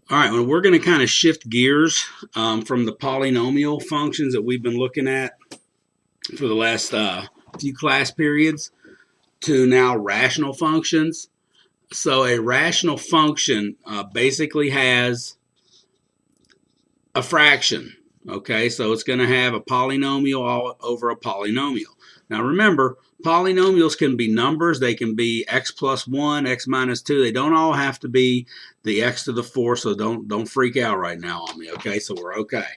All right, well, we're going to kind of shift gears from the polynomial functions that we've been looking at for the last few class periods to now rational functions. So a rational function basically has a fraction. Okay, so it's going to have a polynomial all over a polynomial. Now remember, polynomials can be numbers. They can be x plus 1, x minus 2. They don't all have to be the x to the 4, so don't freak out right now on me, okay? So we're okay.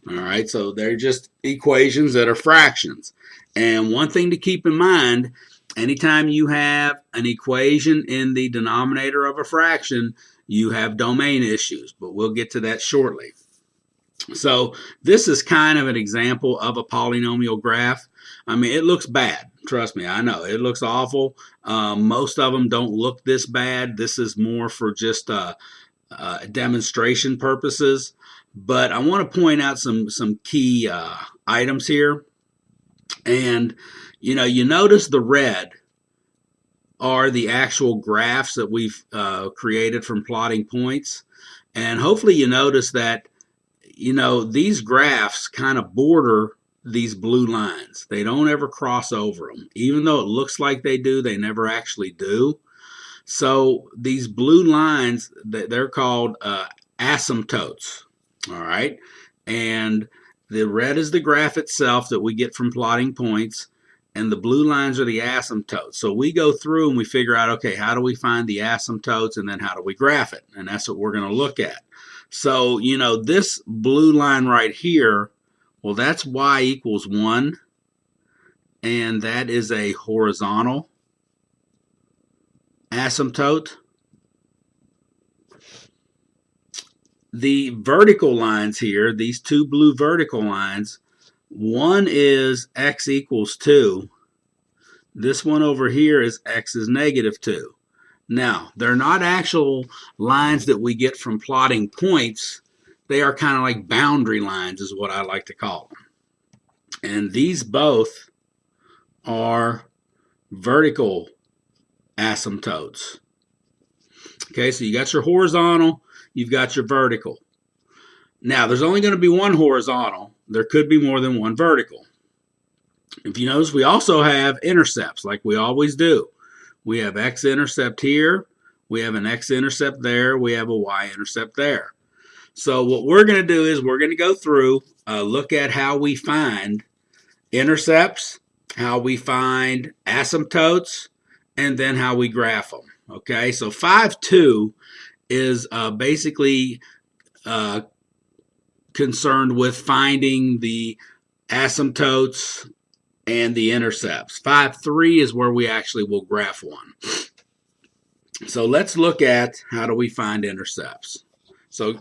All right, so they're just equations that are fractions. And one thing to keep in mind, anytime you have an equation in the denominator of a fraction, you have domain issues, but we'll get to that shortly. So this is kind of an example of a polynomial graph. I mean, it looks bad. Trust me, I know. It looks awful. Most of them don't look this bad. This is more for just demonstration purposes. But I want to point out some key items here. And, you notice the red are the actual graphs that we've created from plotting points. And hopefully you notice that these graphs kind of border these blue lines. They don't ever cross over them. Even though it looks like they do, they never actually do. So these blue lines, they're called asymptotes. All right. And the red is the graph itself that we get from plotting points, and the blue lines are the asymptotes. So we go through and we figure out, okay, how do we find the asymptotes, and then how do we graph it? And that's what we're going to look at. So, this blue line right here, well, that's y equals 1, and that is a horizontal asymptote. The vertical lines here, these two blue vertical lines, one is x equals 2. This one over here is x is negative 2. Now, they're not actual lines that we get from plotting points. They are kind of like boundary lines is what I like to call them. And these both are vertical asymptotes. Okay, so you got your horizontal, you've got your vertical. Now, there's only going to be one horizontal. There could be more than one vertical. If you notice, we also have intercepts like we always do. We have x-intercept here, we have an x-intercept there, we have a y-intercept there. So what we're going to do is we're going to go through, look at how we find intercepts, how we find asymptotes, and then how we graph them. Okay, so 5.2 is basically concerned with finding the asymptotes and the intercepts. 5.3 is where we actually will graph one. So let's look at how do we find intercepts. So,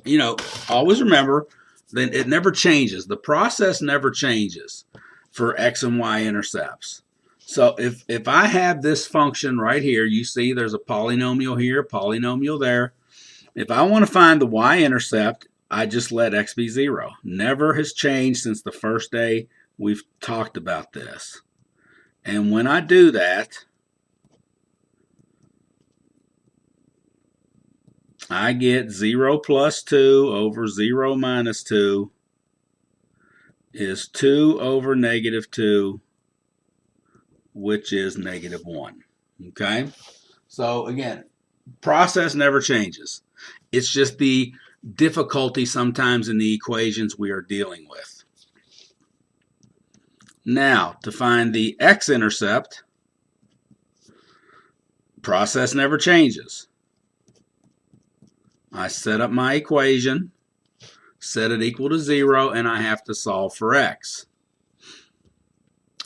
always remember that it never changes. The process never changes for x and y intercepts. So if I have this function right here, you see there's a polynomial here, polynomial there. If I want to find the y-intercept, I just let x be 0. Never has changed since the first day we've talked about this. And when I do that, I get 0 plus 2 over 0 minus 2 is 2 over negative 2, which is negative 1. Okay? So again, process never changes. It's just the difficulty sometimes in the equations we are dealing with. Now, to find the x-intercept, process never changes. I set up my equation, set it equal to 0, and I have to solve for x.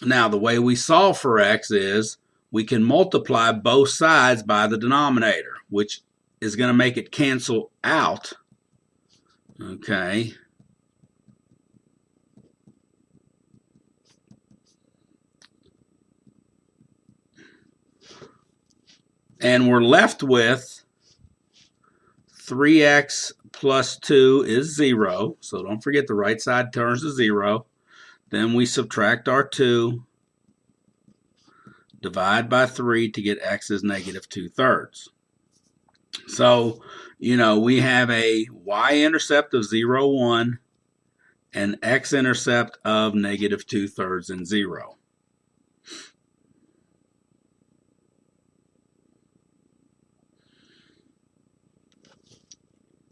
Now, the way we solve for x is we can multiply both sides by the denominator, which is going to make it cancel out. Okay. And we're left with 3x plus 2 is 0. So don't forget the right side turns to 0. Then we subtract our 2. divide by 3 to get x is negative 2/3. So, we have a y-intercept of 0, 1, and x-intercept of negative 2/3 and 0.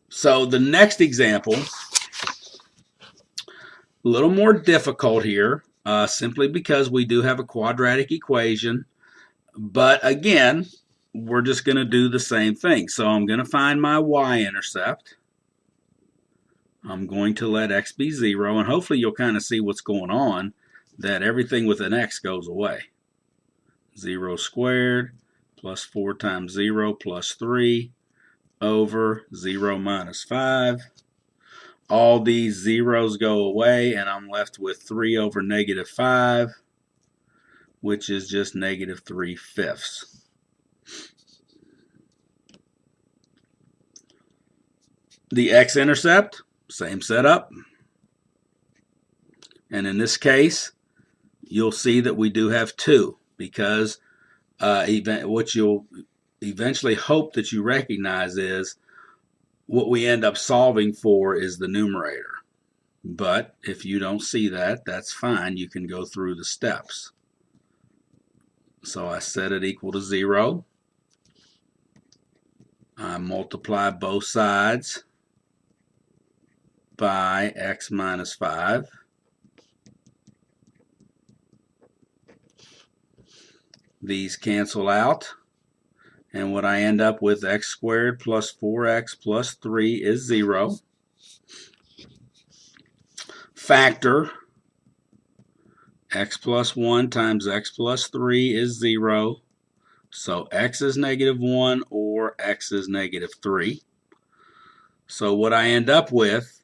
So the next example, a little more difficult here, simply because we do have a quadratic equation. But again, we're just going to do the same thing. So I'm going to find my y-intercept. I'm going to let x be 0, and hopefully you'll kind of see what's going on, that everything with an x goes away. 0 squared plus 4 times 0 plus 3 over 0 minus 5. All these zeros go away, and I'm left with 3 over negative 5, which is just negative 3/5. The x-intercept, same setup. And in this case, you'll see that we do have 2, because what you'll eventually hope that you recognize is what we end up solving for is the numerator. But if you don't see that, that's fine. You can go through the steps. So I set it equal to 0. I multiply both sides by x minus 5. These cancel out. And what I end up with, x squared plus 4x plus 3 is 0. Factor, x plus 1 times x plus 3 is 0. So x is negative 1 or x is negative 3. So what I end up with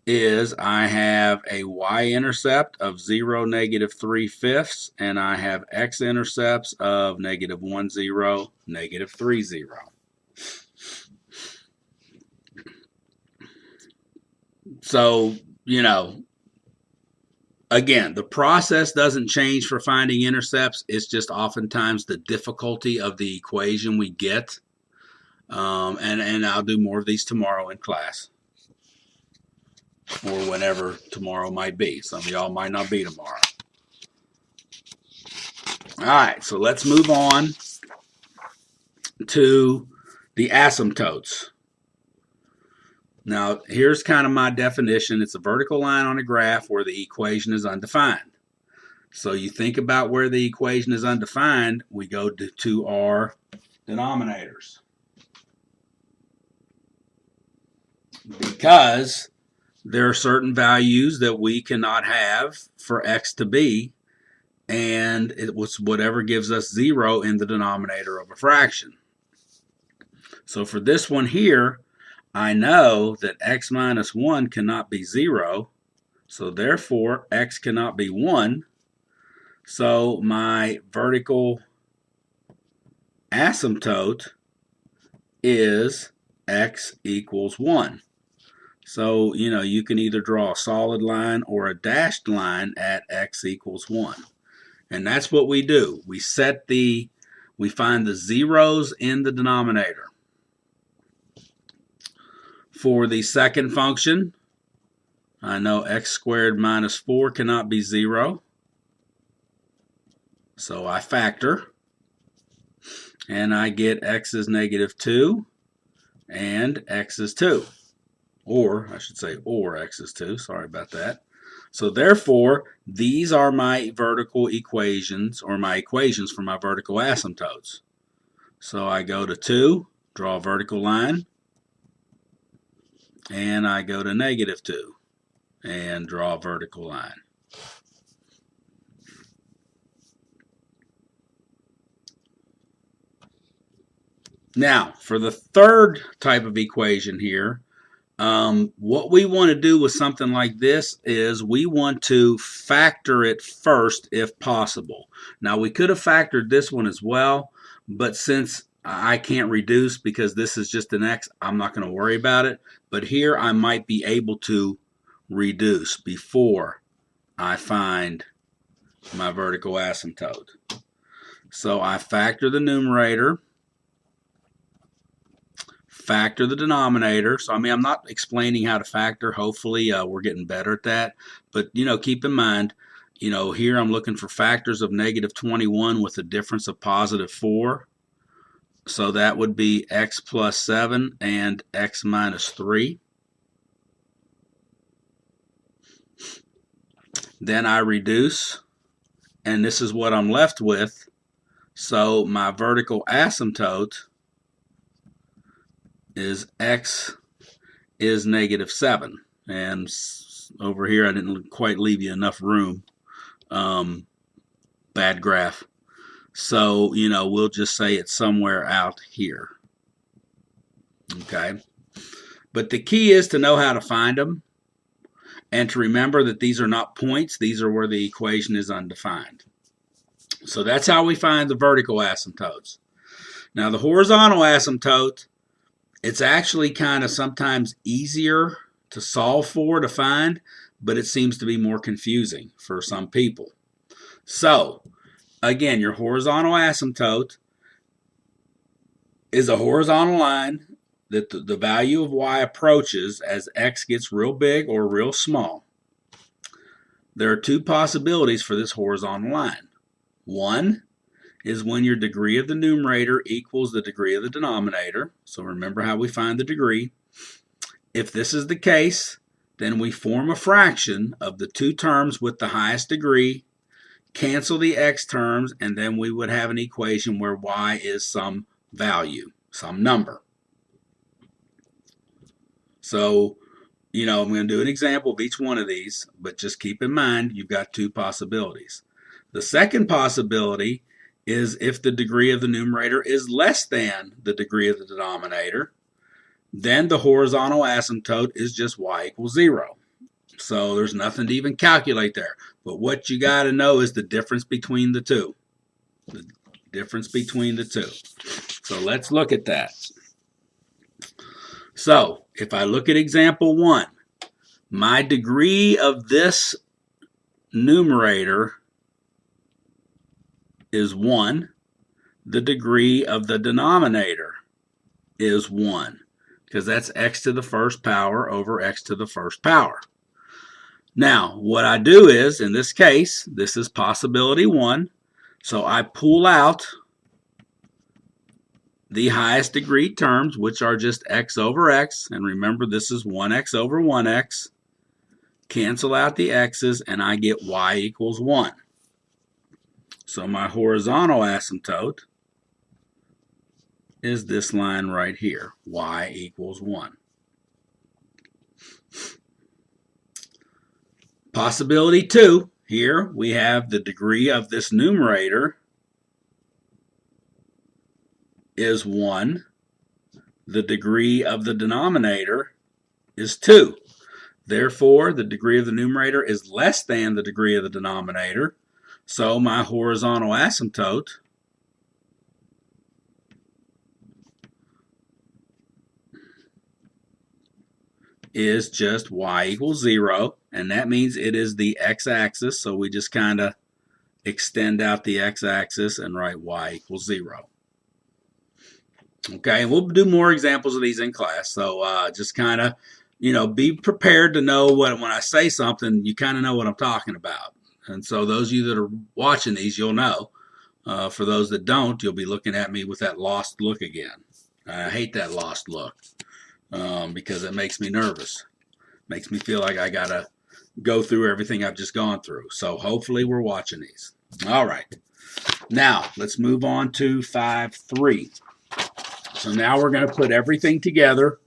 is I have a y-intercept of 0, negative 3/5, and I have x-intercepts of negative 1, 0, negative 3, 0. So, again, the process doesn't change for finding intercepts. It's just oftentimes the difficulty of the equation we get. And I'll do more of these tomorrow in class, or whenever tomorrow might be. Some of y'all might not be tomorrow. All right, so let's move on to the asymptotes. Now, here's kind of my definition. It's a vertical line on a graph where the equation is undefined. So you think about where the equation is undefined, we go to our denominators. Because there are certain values that we cannot have for x to be, and it was whatever gives us 0 in the denominator of a fraction. So for this one here, I know that x minus 1 cannot be 0, so therefore x cannot be 1. So my vertical asymptote is x equals 1. So, you can either draw a solid line or a dashed line at x equals 1. And that's what we do. We find the zeros in the denominator. For the second function, I know x squared minus 4 cannot be 0. So I factor. And I get x is negative 2 and x is 2. Or, I should say, or x is 2. Sorry about that. So therefore, these are my vertical equations, or my equations for my vertical asymptotes. So I go to 2, draw a vertical line, and I go to negative 2, and draw a vertical line. Now, for the third type of equation here, what we want to do with something like this is we want to factor it first if possible. Now, we could have factored this one as well, but since I can't reduce because this is just an x, I'm not going to worry about it. But here I might be able to reduce before I find my vertical asymptote. So I factor the numerator, factor the denominator. So, I mean, I'm not explaining how to factor. Hopefully, we're getting better at that. But, keep in mind, here I'm looking for factors of negative 21 with a difference of positive 4. So that would be x plus 7 and x minus 3. Then I reduce, and this is what I'm left with. So my vertical asymptote is x is negative 7. And over here I didn't quite leave you enough room. Bad graph. So, we'll just say it's somewhere out here. Okay. But the key is to know how to find them and to remember that these are not points. These are where the equation is undefined. So that's how we find the vertical asymptotes. Now the horizontal asymptote, it's actually kind of sometimes easier to solve for, to find, but it seems to be more confusing for some people. So, again, your horizontal asymptote is a horizontal line that the value of y approaches as x gets real big or real small. There are two possibilities for this horizontal line. One is when your degree of the numerator equals the degree of the denominator. So remember how we find the degree. If this is the case, then we form a fraction of the two terms with the highest degree, cancel the x terms, and then we would have an equation where y is some value, some number. So, I'm going to do an example of each one of these, but just keep in mind you've got two possibilities. The second possibility is if the degree of the numerator is less than the degree of the denominator, then the horizontal asymptote is just y equals 0. So there's nothing to even calculate there. But what you got to know is the difference between the two. The difference between the two. So let's look at that. So if I look at example 1, my degree of this numerator is 1. The degree of the denominator is 1, because that's x to the first power over x to the first power. Now, what I do is, in this case, this is possibility 1, so I pull out the highest degree terms, which are just x over x, and remember this is 1x over 1x. Cancel out the x's, and I get y equals 1. So my horizontal asymptote is this line right here, y equals 1. Possibility 2, here we have the degree of this numerator is 1. The degree of the denominator is 2. Therefore, the degree of the numerator is less than the degree of the denominator. So my horizontal asymptote is just y equals 0, and that means it is the x-axis, so we just kind of extend out the x-axis and write y equals 0. Okay, we'll do more examples of these in class, so just kind of, be prepared to know when I say something, you kind of know what I'm talking about. And so those of you that are watching these, you'll know. For those that don't, you'll be looking at me with that lost look again. I hate that lost look because it makes me nervous. Makes me feel like I got to go through everything I've just gone through. So hopefully we're watching these. All right. Now, let's move on to 5.3. So now we're going to put everything together,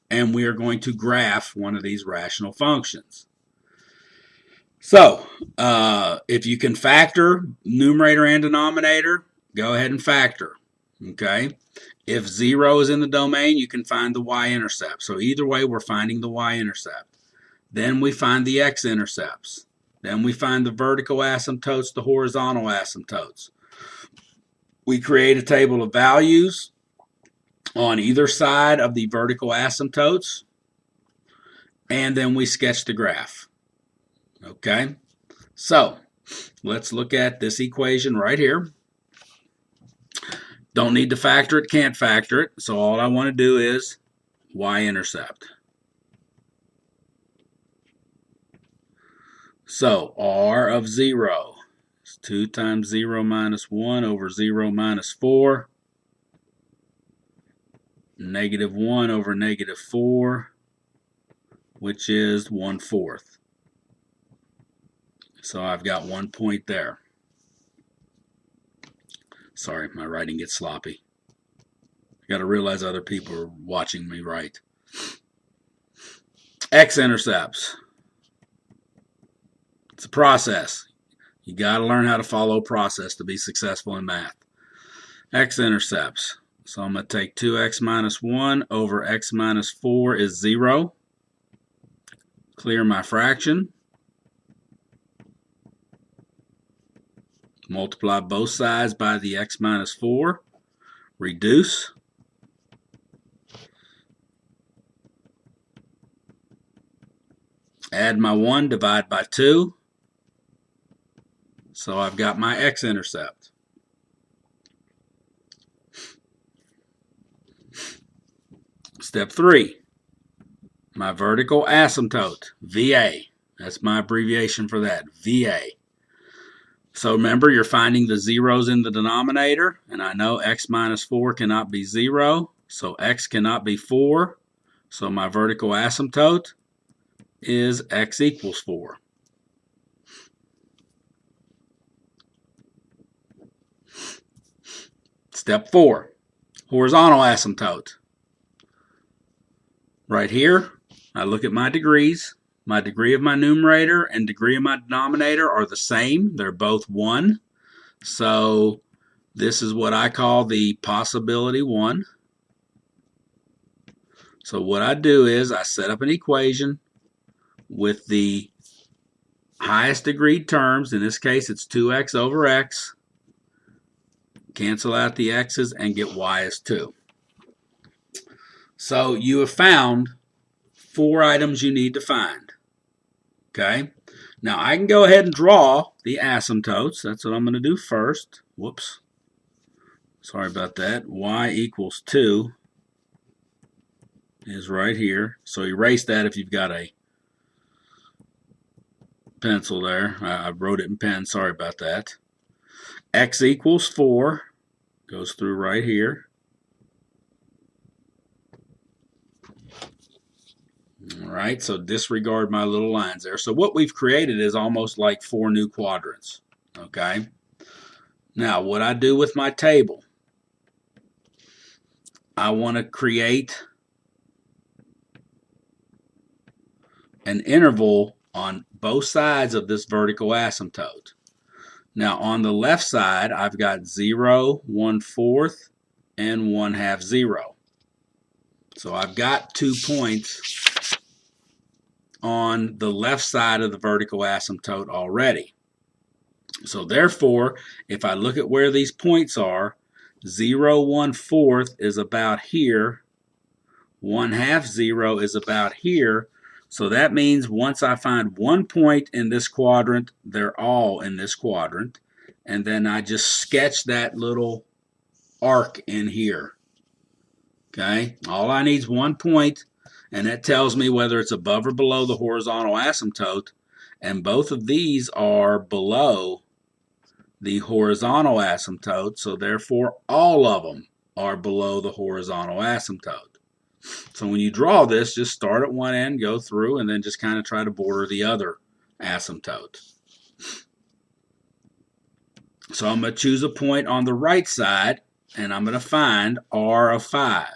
and we are going to graph one of these rational functions. So, if you can factor numerator and denominator, go ahead and factor, okay? If 0 is in the domain, you can find the y-intercept. So either way, we're finding the y-intercept. Then we find the x-intercepts. Then we find the vertical asymptotes, the horizontal asymptotes. We create a table of values on either side of the vertical asymptotes, and then we sketch the graph. Okay, so let's look at this equation right here. Don't need to factor it, can't factor it. So all I want to do is y-intercept. So r of 0 is 2 times 0 minus 1 over 0 minus 4. Negative 1 over negative 4, which is 1/4. So I've got 1 point there. Sorry, my writing gets sloppy. I got to realize other people are watching me write. X-intercepts. It's a process. You got to learn how to follow a process to be successful in math. X-intercepts. So I'm going to take 2x minus 1 over x minus 4 is 0. Clear my fraction. Multiply both sides by the x minus 4. Reduce. Add my 1, divide by 2. So I've got my x-intercept. Step 3. My vertical asymptote, VA. That's my abbreviation for that, VA. So remember, you're finding the zeros in the denominator, and I know x minus 4 cannot be 0, so x cannot be 4. So my vertical asymptote is x equals 4. Step 4, horizontal asymptote. Right here, I look at my degrees. My degree of my numerator and degree of my denominator are the same. They're both 1. So this is what I call the possibility 1. So what I do is I set up an equation with the highest degree terms. In this case, it's 2x over x. Cancel out the x's and get y as 2. So you have found 4 items you need to find. Okay? Now I can go ahead and draw the asymptotes. That's what I'm going to do first. Whoops. Sorry about that. Y equals 2 is right here. So erase that if you've got a pencil there. I wrote it in pen. Sorry about that. X equals 4 goes through right here. All right, so disregard my little lines there. So what we've created is almost like 4 new quadrants. Okay. Now what I do with my table, I want to create an interval on both sides of this vertical asymptote. Now on the left side, I've got 0, 1/4, and 1/2 0. So I've got 2 points on the left side of the vertical asymptote already. So therefore, if I look at where these points are, 0, 1/4 is about here, 1/2 0 is about here. So that means once I find 1 point in this quadrant, they're all in this quadrant. And then I just sketch that little arc in here. Okay, all I need is 1 point, and that tells me whether it's above or below the horizontal asymptote. And both of these are below the horizontal asymptote, so therefore all of them are below the horizontal asymptote. So when you draw this, just start at one end, go through, and then just kind of try to border the other asymptote. So I'm going to choose a point on the right side, and I'm going to find r of 5.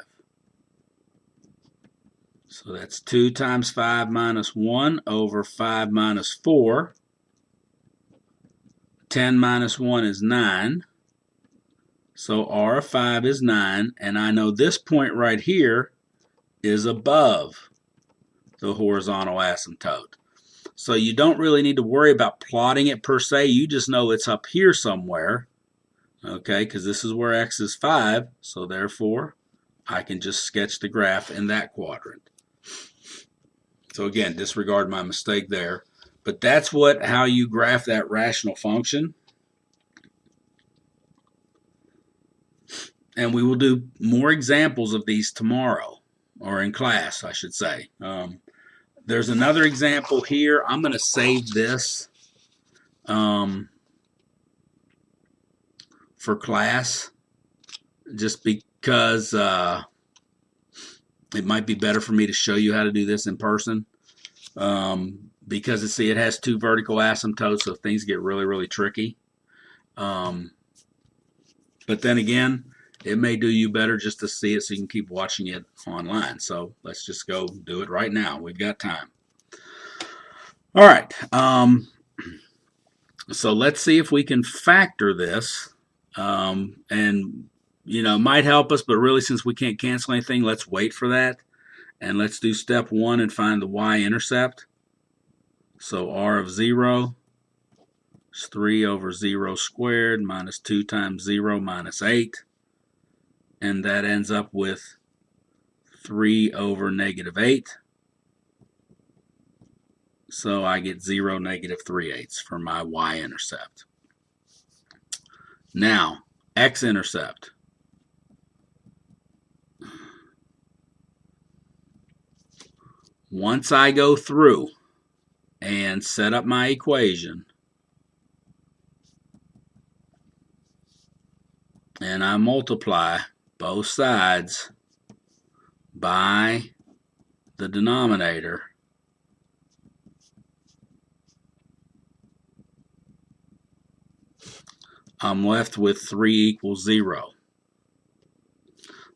So that's 2 times 5 minus 1 over 5 minus 4. 10 minus 1 is 9. So r of 5 is 9, and I know this point right here is above the horizontal asymptote. So you don't really need to worry about plotting it per se. You just know it's up here somewhere, okay, because this is where x is 5, so therefore I can just sketch the graph in that quadrant. So again, disregard my mistake there. But that's how you graph that rational function. And we will do more examples of these tomorrow, or in class, I should say. There's another example here. I'm going to save this for class just because it might be better for me to show you how to do this in person. Because see, it has two vertical asymptotes, so things get really, really tricky. But then again, it may do you better just to see it so you can keep watching it online. So let's just go do it right now. We've got time. All right. So let's see if we can factor this. And, you know, it might help us, but really since we can't cancel anything, let's wait for that. And let's do step 1 and find the y-intercept. So r of 0 is 3 over 0 squared minus 2 times 0 minus 8. And that ends up with 3 over negative 8. So I get 0, negative 3/8 for my y-intercept. Now, x-intercept. Once I go through and set up my equation, and I multiply both sides by the denominator, I'm left with 3 equals 0.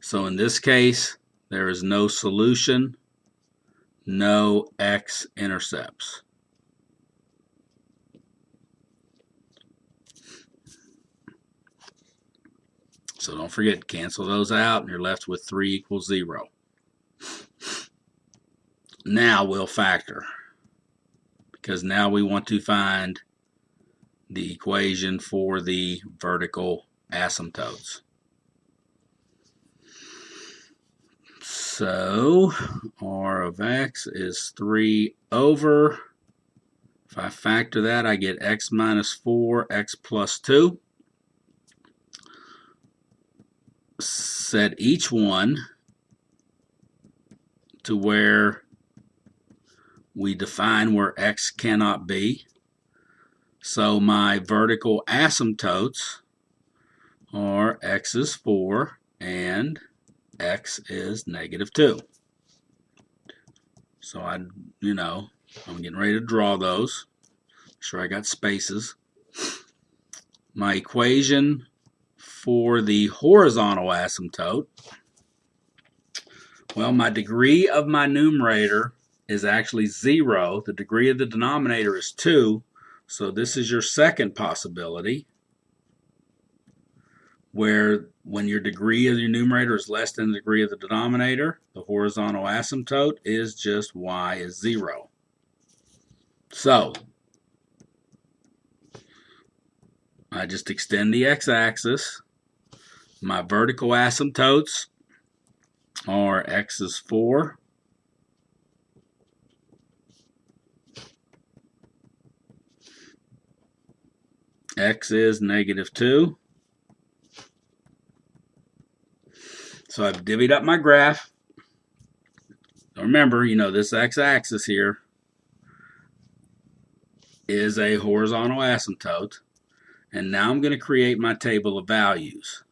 So in this case, there is no solution, no x-intercepts. So don't forget, cancel those out, and you're left with 3 equals 0. Now we'll factor, because now we want to find the equation for the vertical asymptotes. So r of x is 3 over, if I factor that, I get x minus 4, x plus 2. Set each one to where we define where x cannot be. So my vertical asymptotes are x is 4 and x is negative 2. So I'm getting ready to draw those. Make sure I got spaces. My equation for the horizontal asymptote, well, my degree of my numerator is actually 0. The degree of the denominator is 2. So this is your second possibility, where when your degree of your numerator is less than the degree of the denominator, the horizontal asymptote is just y is 0. So I just extend the x-axis. My vertical asymptotes are x is 4, x is negative 2. So I've divvied up my graph. Remember, this x-axis here is a horizontal asymptote. And now I'm going to create my table of values.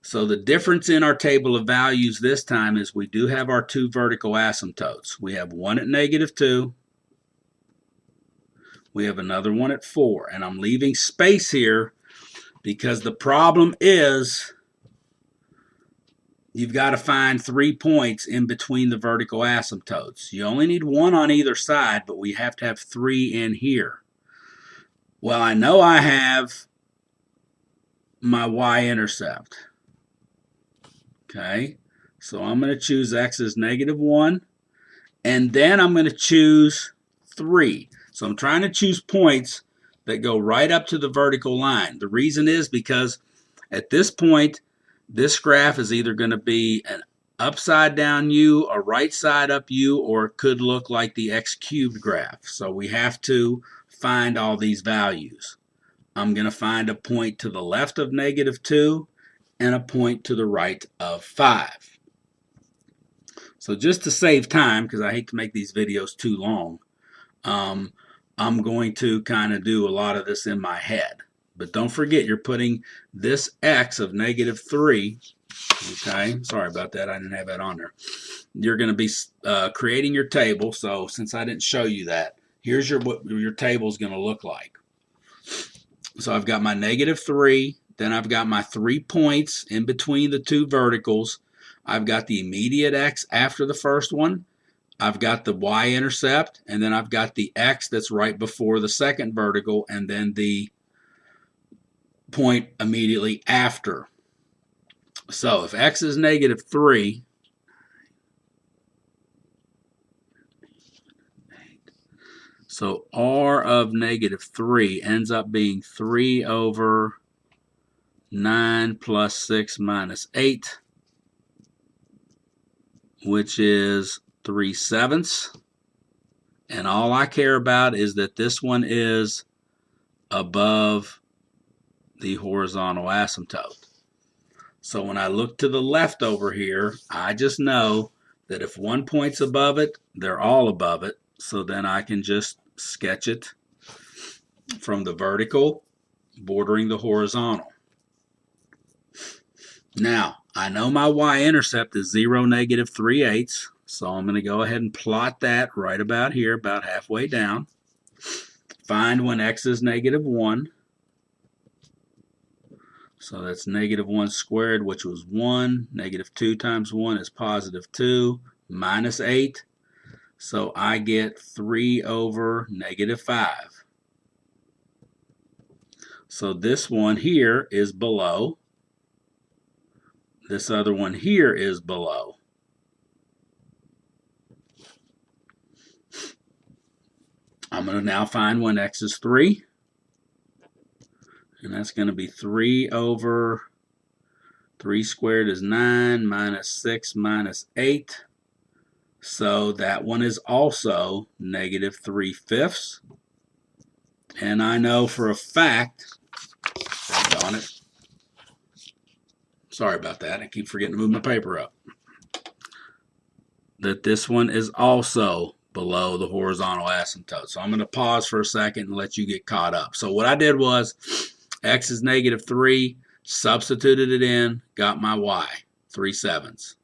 So the difference in our table of values this time is we do have our two vertical asymptotes. We have one at negative 2. We have another one at 4. And I'm leaving space here because the problem is you've got to find 3 points in between the vertical asymptotes. You only need 1 on either side, but we have to have 3 in here. Well, I know I have my y-intercept. Okay, so I'm going to choose x as negative 1, and then I'm going to choose 3. So I'm trying to choose points that go right up to the vertical line. The reason is because at this point, this graph is either going to be an upside down U, a right side up U, or it could look like the x cubed graph. So we have to find all these values. I'm going to find a point to the left of negative 2 and a point to the right of 5. So just to save time, because I hate to make these videos too long, I'm going to kind of do a lot of this in my head. But don't forget, you're putting this x of -3, okay? Sorry about that. I didn't have that on there. You're going to be creating your table. So since I didn't show you that, here's what your table is going to look like. So I've got my -3. Then I've got my 3 points in between the two verticals. I've got the immediate x after the first one. I've got the y-intercept, and then I've got the x that's right before the second vertical, and then the point immediately after. So if x is -3, so r of -3 ends up being 3 over 9 plus 6 minus 8, which is 3/7. And all I care about is that this one is above the horizontal asymptote. So when I look to the left over here, I just know that if one point's above it, they're all above it. So then I can just sketch it from the vertical bordering the horizontal. Now, I know my y-intercept is 0, -3/8. So I'm going to go ahead and plot that right about here, about halfway down. Find when x is -1. So that's -1 squared, which was 1. -2 times 1 is +2, minus 8. So I get 3 over -5. So this one here is below. This other one here is below. I'm going to now find when x is 3. And that's going to be 3 over 3 squared is 9 minus 6 minus 8. So that one is also -3/5. And I know for a fact, on it. Sorry about that. I keep forgetting to move my paper up. That this one is also below the horizontal asymptote. So I'm going to pause for a second and let you get caught up. So what I did was x is -3, substituted it in, got my y, 3/7.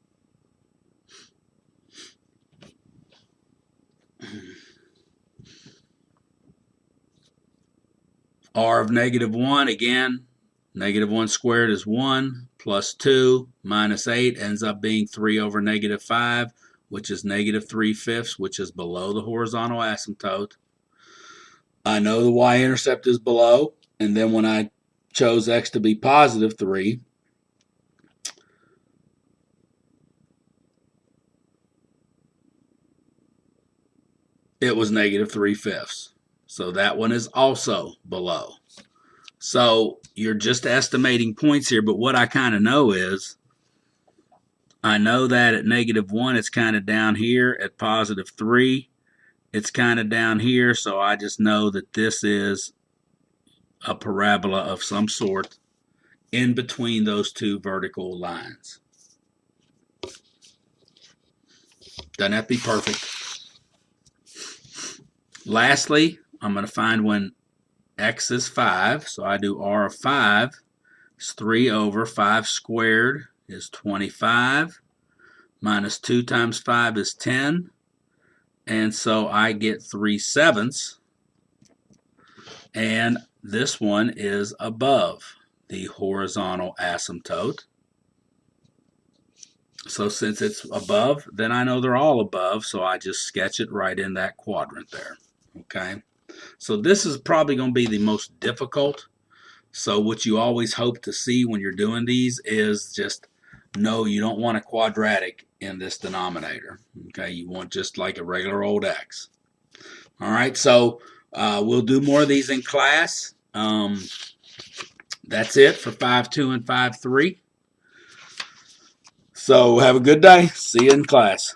R of -1, again, -1 squared is 1, plus 2 minus 8 ends up being 3 over -5, which is -3/5, which is below the horizontal asymptote. I know the y-intercept is below, and then when I chose x to be +3, it was -3/5. So that one is also below. So you're just estimating points here, but what I kind of know is, I know that at -1 it's kind of down here, at +3 it's kind of down here, so I just know that this is a parabola of some sort in between those two vertical lines. Doesn't have to be perfect. Lastly, I'm going to find when x is 5, so I do r of 5. It's 3 over 5 squared is 25, minus 2 times 5 is 10, and so I get 3/7, and this one is above the horizontal asymptote. So since it's above, then I know they're all above, so I just sketch it right in that quadrant there. Okay, so this is probably going to be the most difficult. So what you always hope to see when you're doing these is just know you don't want a quadratic in this denominator. Okay, you want just like a regular old x. All right, so we'll do more of these in class. That's it for 5.2 and 5.3. So have a good day. See you in class.